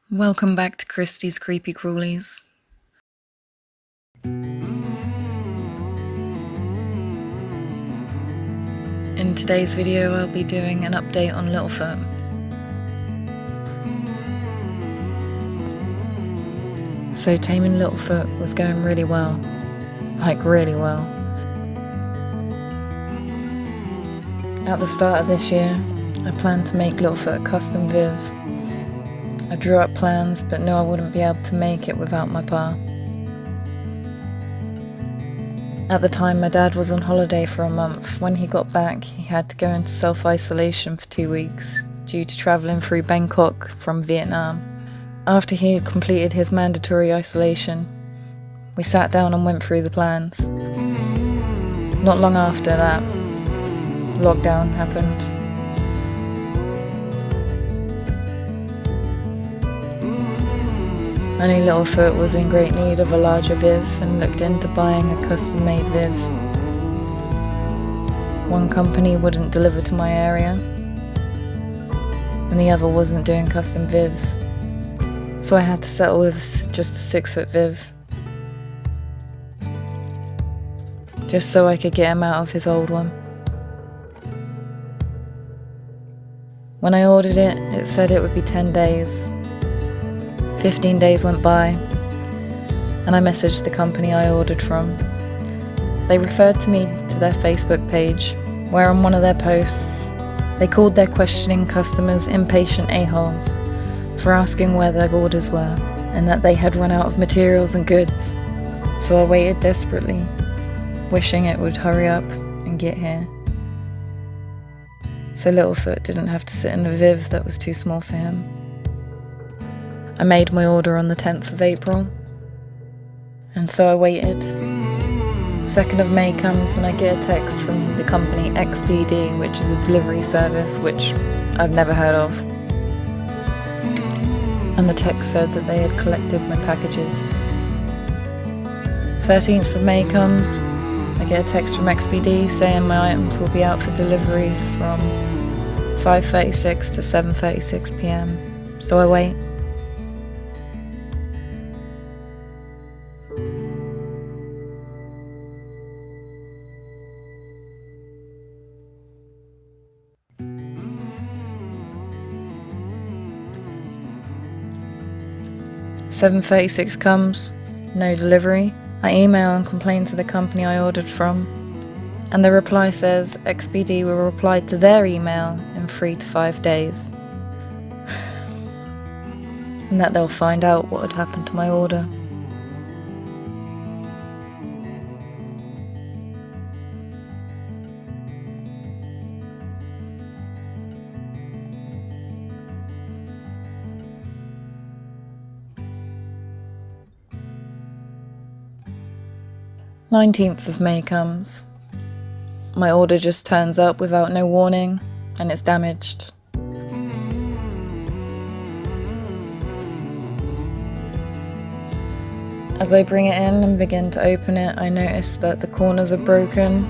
Welcome back to Christie's Creepy Crawlies. In today's video, I'll be doing an update on Littlefoot. So taming Littlefoot was going really well. Like really well. At the start of this year, I planned to make Littlefoot a custom viv. I drew up plans, but knew I wouldn't be able to make it without my pa. At the time, my dad was on holiday for a month. When he got back, he had to go into self-isolation for 2 weeks due to travelling through Bangkok from Vietnam. After he had completed his mandatory isolation, we sat down and went through the plans. Not long after that, lockdown happened. I knew Littlefoot was in great need of a larger viv and looked into buying a custom-made viv. One company wouldn't deliver to my area, and the other wasn't doing custom vivs, so I had to settle with just a 6-foot viv, just so I could get him out of his old one. When I ordered it, it said it would be 10 days. 15 days went by, and I messaged the company I ordered from. They referred to me to their Facebook page, where on one of their posts, they called their questioning customers impatient a-holes for asking where their orders were, and that they had run out of materials and goods. So I waited desperately, wishing it would hurry up and get here. So Littlefoot didn't have to sit in a viv that was too small for him. I made my order on the 10th of April, and so I waited. 2nd of May comes and I get a text from the company XPD, which is a delivery service which I've never heard of. And the text said that they had collected my packages. 13th of May comes, I get a text from XPD saying my items will be out for delivery from 5:36 to 7:36 PM. So I wait. "7:36 comes, no delivery. I email and complain to the company I ordered from, and the reply says XPD will reply to their email in 3 to 5 days, and that they'll find out what had happened to my order. "19th of May comes. My order just turns up without no warning, and it's damaged. As I bring it in and begin to open it, I notice that the corners are broken.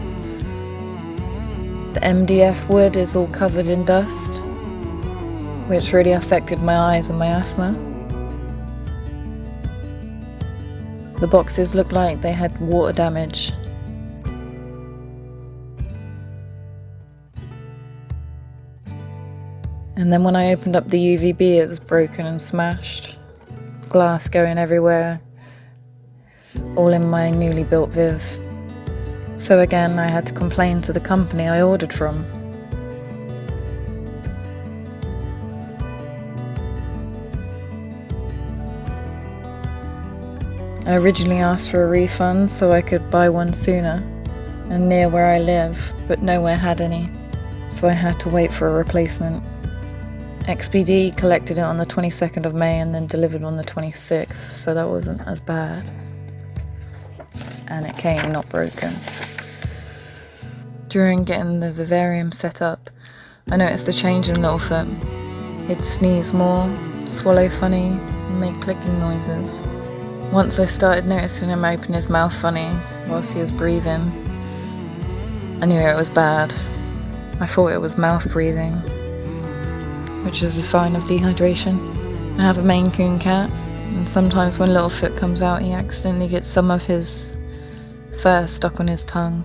The MDF wood is all covered in dust, which really affected my eyes and my asthma. The boxes looked like they had water damage. And then when I opened up the UVB, it was broken and smashed. Glass going everywhere, all in my newly built viv. So again, I had to complain to the company I ordered from. I originally asked for a refund so I could buy one sooner and near where I live, but nowhere had any, so I had to wait for a replacement. XPD collected it on the 22nd of May and then delivered on the 26th, so that wasn't as bad. And it came not broken. During getting the vivarium set up, I noticed a change in Littlefoot. He'd sneeze more, swallow funny, and make clicking noises. Once I started noticing him open his mouth funny whilst he was breathing, I knew it was bad. I thought it was mouth breathing, which is a sign of dehydration. I have a Maine Coon cat, and sometimes when Littlefoot comes out, he accidentally gets some of his fur stuck on his tongue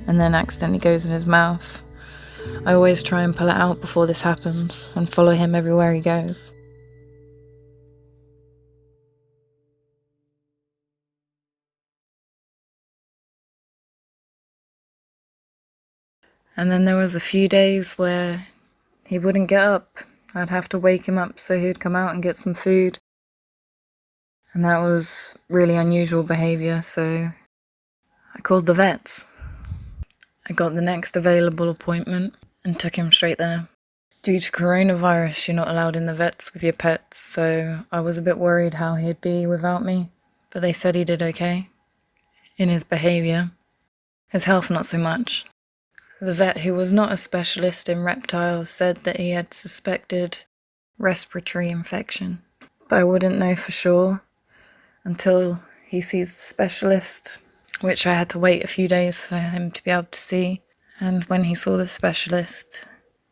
and then accidentally goes in his mouth. I always try and pull it out before this happens and follow him everywhere he goes. And then there was a few days where he wouldn't get up. I'd have to wake him up so he'd come out and get some food. And that was really unusual behaviour, so I called the vets. I got the next available appointment and took him straight there. Due to coronavirus, you're not allowed in the vets with your pets, so I was a bit worried how he'd be without me. But they said he did okay in his behaviour. His health, not so much. The vet, who was not a specialist in reptiles, said that he had suspected respiratory infection. But I wouldn't know for sure until he sees the specialist, which I had to wait a few days for him to be able to see. And when he saw the specialist,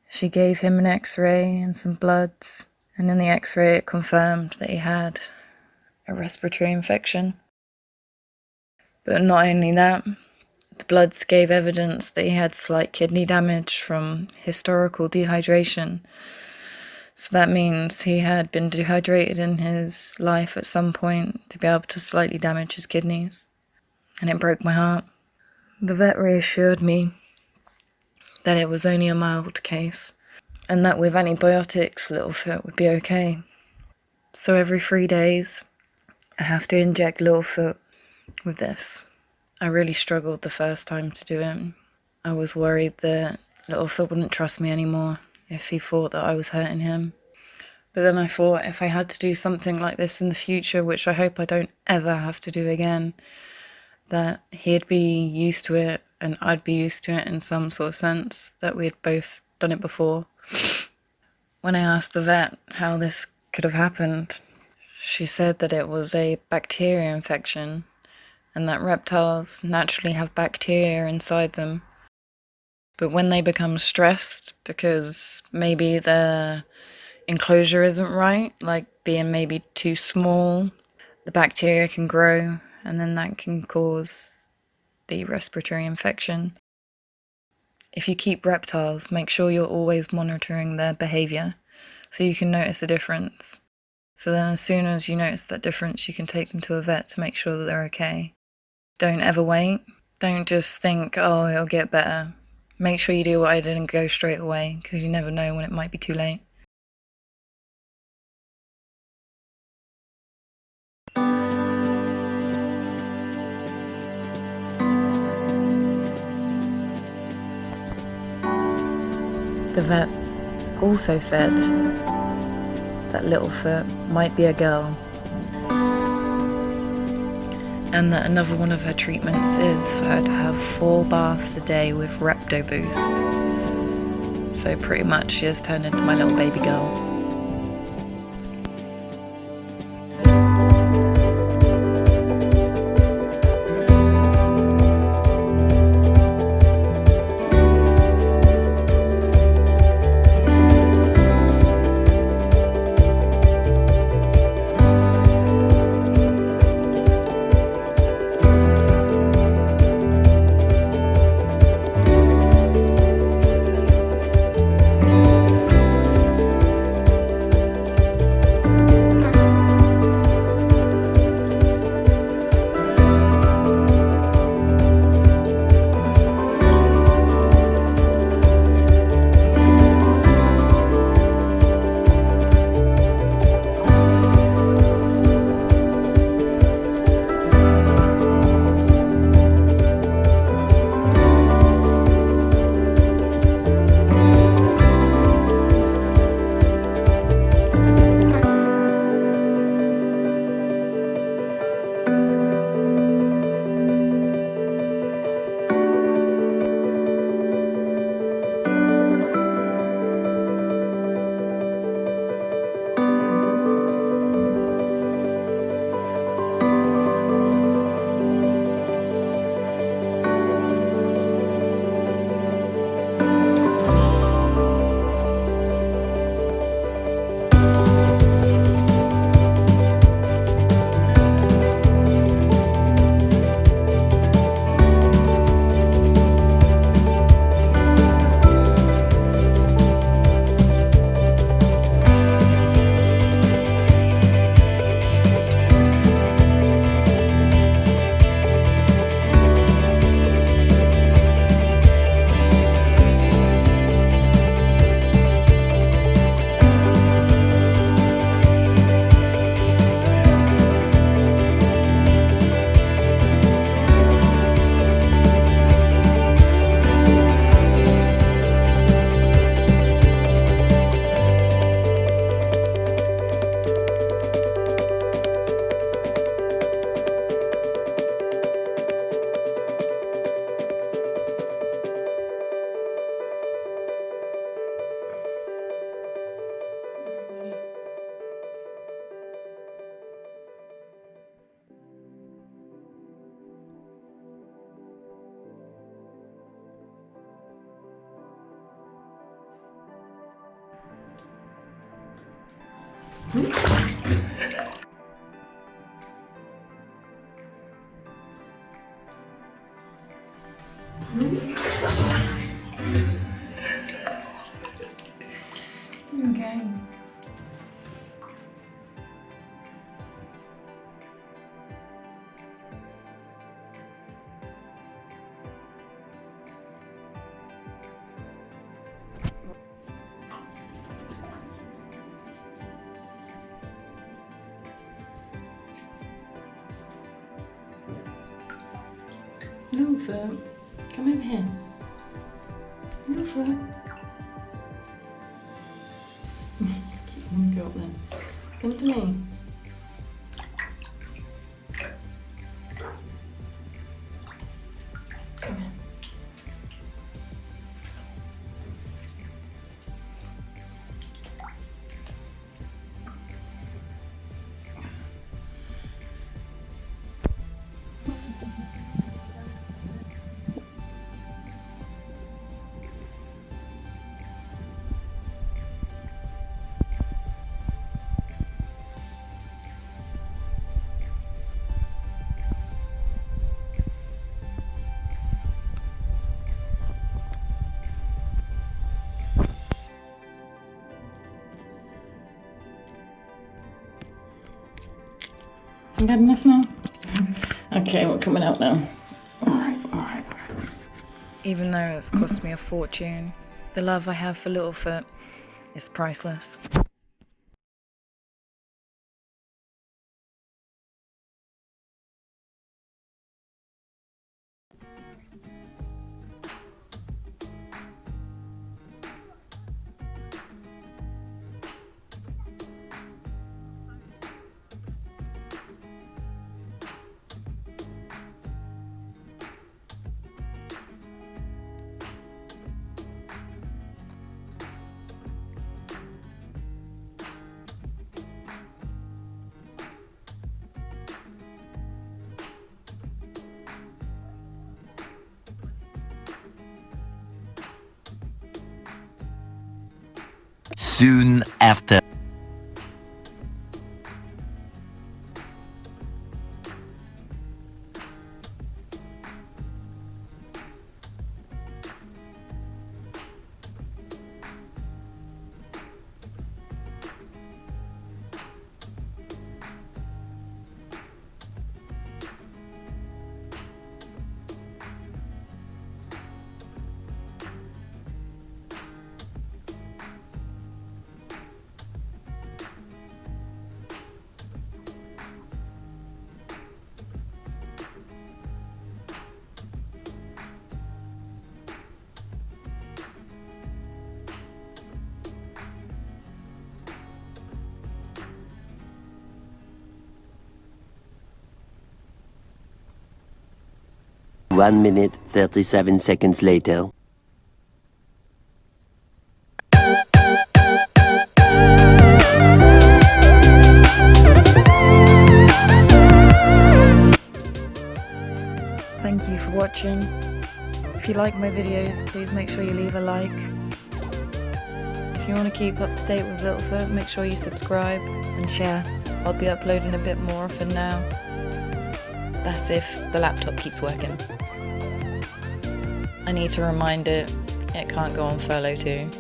she gave him an x-ray and some bloods. And in the x-ray it confirmed that he had a respiratory infection. But not only that, the bloods gave evidence that he had slight kidney damage from historical dehydration. So that means he had been dehydrated in his life at some point to be able to slightly damage his kidneys. And it broke my heart. The vet reassured me that it was only a mild case and that with antibiotics Littlefoot would be okay. So every 3 days I have to inject Littlefoot with this. I really struggled the first time to do it. I was worried that Littlefoot wouldn't trust me anymore if he thought that I was hurting him. But then I thought if I had to do something like this in the future, which I hope I don't ever have to do again, that he'd be used to it and I'd be used to it in some sort of sense, that we had both done it before. When I asked the vet how this could have happened, she said that it was a bacteria infection and that reptiles naturally have bacteria inside them. But when they become stressed, because maybe their enclosure isn't right, like being maybe too small, the bacteria can grow and then that can cause the respiratory infection. If you keep reptiles, make sure you're always monitoring their behaviour so you can notice a difference. So then as soon as you notice that difference, you can take them to a vet to make sure that they're okay. Don't ever wait. Don't just think, oh, it'll get better. Make sure you do what I did and go straight away, because you never know when it might be too late. The vet also said that Littlefoot might be a girl, and that another one of her treatments is for her to have 4 baths a day with Repto Boost. So pretty much she has turned into my little baby girl. Okay. Littlefoot, come over here. Littlefoot. Go up there. Come to me. Come here. You had enough now? Okay, we're coming out now. Alright. Even though it's cost me a fortune, the love I have for Littlefoot is priceless. Soon after. One minute, 37 seconds later. Thank you for watching. If you like my videos, please make sure you leave a like. If you want to keep up to date with Littlefoot, make sure you subscribe and share. I'll be uploading a bit more often now. That's if the laptop keeps working. I need to remind it can't go on furlough too.